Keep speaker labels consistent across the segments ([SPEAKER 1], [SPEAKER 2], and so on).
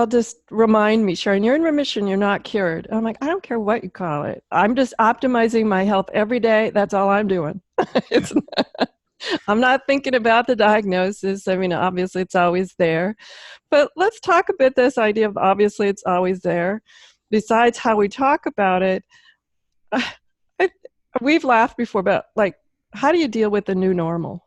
[SPEAKER 1] just remind me, Sharon, you're in remission, you're not cured. I'm like, I don't care what you call it. I'm just optimizing my health every day. That's all I'm doing. I'm not thinking about the diagnosis. I mean, obviously it's always there. But let's talk a bit this idea of obviously it's always there. Besides how we talk about it, we've laughed before, but like, how do you deal with the new normal?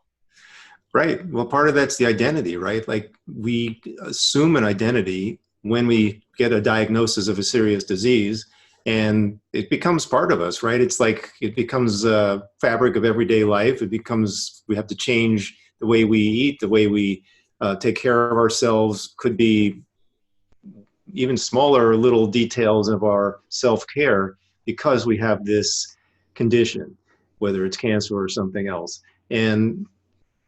[SPEAKER 2] Right. Well, part of that's the identity, right? Like we assume an identity when we get a diagnosis of a serious disease, and it becomes part of us, right? It's like it becomes a fabric of everyday life. It becomes, we have to change the way we eat, the way we take care of ourselves. Could be even smaller little details of our self-care because we have this condition, whether it's cancer or something else. And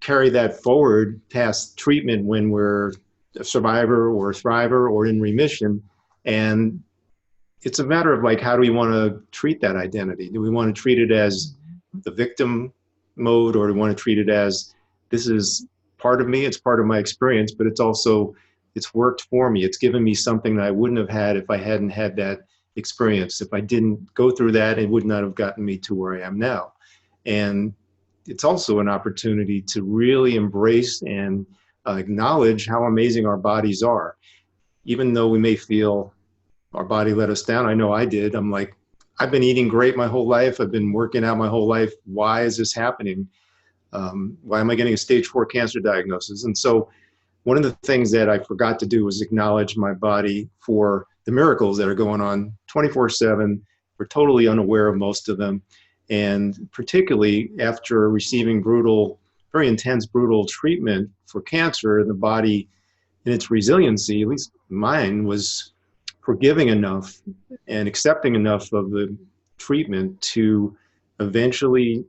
[SPEAKER 2] carry that forward past treatment when we're a survivor or a thriver or in remission. And it's a matter of like, how do we want to treat that identity? Do we want to treat it as the victim mode, or do we want to treat it as, this is part of me, it's part of my experience, but it's also, it's worked for me. It's given me something that I wouldn't have had if I hadn't had that experience. If I didn't go through that, it would not have gotten me to where I am now. And it's also an opportunity to really embrace and acknowledge how amazing our bodies are. Even though we may feel our body let us down, I know I did. I'm like, I've been eating great my whole life. I've been working out my whole life. Why is this happening? Why am I getting a stage 4 cancer diagnosis? And so one of the things that I forgot to do was acknowledge my body for the miracles that are going on 24/7. We're totally unaware of most of them. And particularly after receiving very intense, brutal treatment for cancer, the body in its resiliency, at least mine, was forgiving enough and accepting enough of the treatment to eventually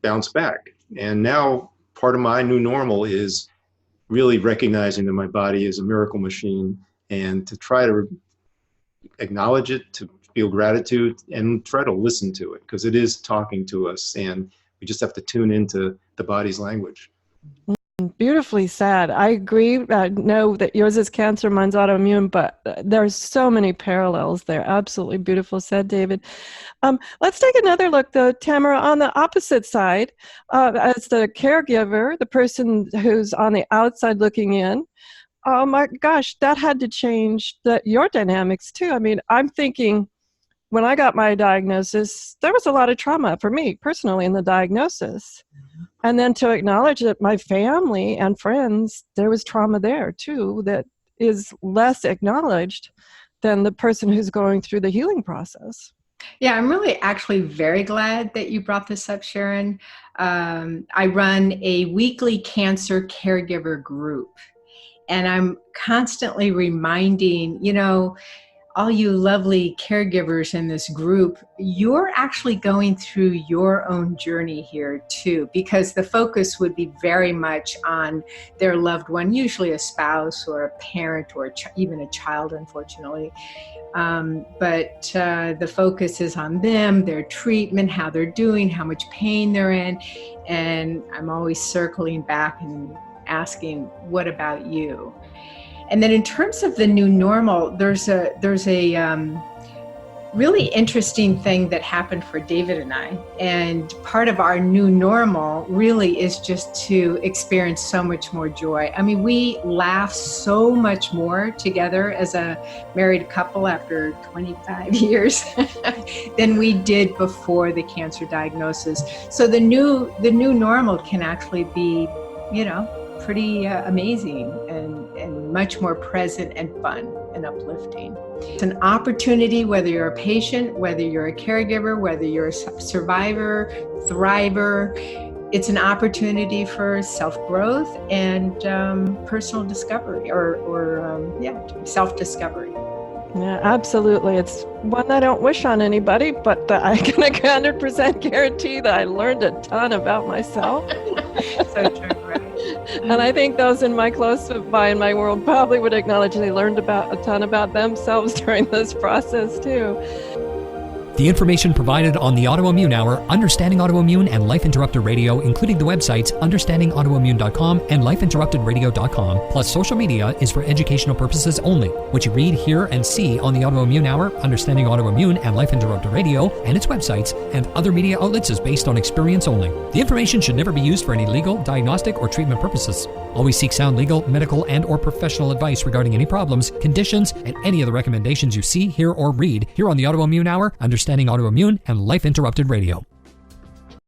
[SPEAKER 2] bounce back. And now part of my new normal is really recognizing that my body is a miracle machine, and to try to acknowledge it, to feel gratitude, and try to listen to it, because it is talking to us, and we just have to tune into the body's language.
[SPEAKER 1] Beautifully said. I agree. I know that yours is cancer, mine's autoimmune, but there's so many parallels there. Absolutely beautiful said, David. Let's take another look, though, Tamara, on the opposite side, as the caregiver, the person who's on the outside looking in. Oh my gosh, that had to change your dynamics too. I mean, I'm thinking, when I got my diagnosis, there was a lot of trauma for me personally in the diagnosis. And then to acknowledge that my family and friends, there was trauma there too, that is less acknowledged than the person who's going through the healing process.
[SPEAKER 3] Yeah, I'm really actually very glad that you brought this up, Sharon. I run a weekly cancer caregiver group, and I'm constantly reminding, all you lovely caregivers in this group, you're actually going through your own journey here too, because the focus would be very much on their loved one, usually a spouse or a parent or even a child, unfortunately. But the focus is on them, their treatment, how they're doing, how much pain they're in. And I'm always circling back and asking, what about you? And then in terms of the new normal, there's a really interesting thing that happened for David and I. And part of our new normal really is just to experience so much more joy. I mean, we laugh so much more together as a married couple after 25 years than we did before the cancer diagnosis. So the new normal can actually be, pretty amazing and much more present and fun and uplifting. It's an opportunity, whether you're a patient, whether you're a caregiver, whether you're a survivor, thriver, it's an opportunity for self-growth and personal discovery or self-discovery.
[SPEAKER 1] Yeah, absolutely. It's one I don't wish on anybody, but I can 100% guarantee that I learned a ton about myself.
[SPEAKER 3] So true, right?
[SPEAKER 1] And I think those in my close by in my world probably would acknowledge they learned about a ton about themselves during this process too.
[SPEAKER 4] The information provided on the Autoimmune Hour, Understanding Autoimmune, and Life Interrupted Radio, including the websites understandingautoimmune.com and lifeinterruptedradio.com, plus social media, is for educational purposes only. What you read, hear, and see on the Autoimmune Hour, Understanding Autoimmune, and Life Interrupted Radio, and its websites, and other media outlets is based on experience only. The information should never be used for any legal, diagnostic, or treatment purposes. Always seek sound legal, medical, and or professional advice regarding any problems, conditions, and any of the recommendations you see, hear, or read here on the Autoimmune Hour, Understanding Autoimmune, and Life Interrupted Radio.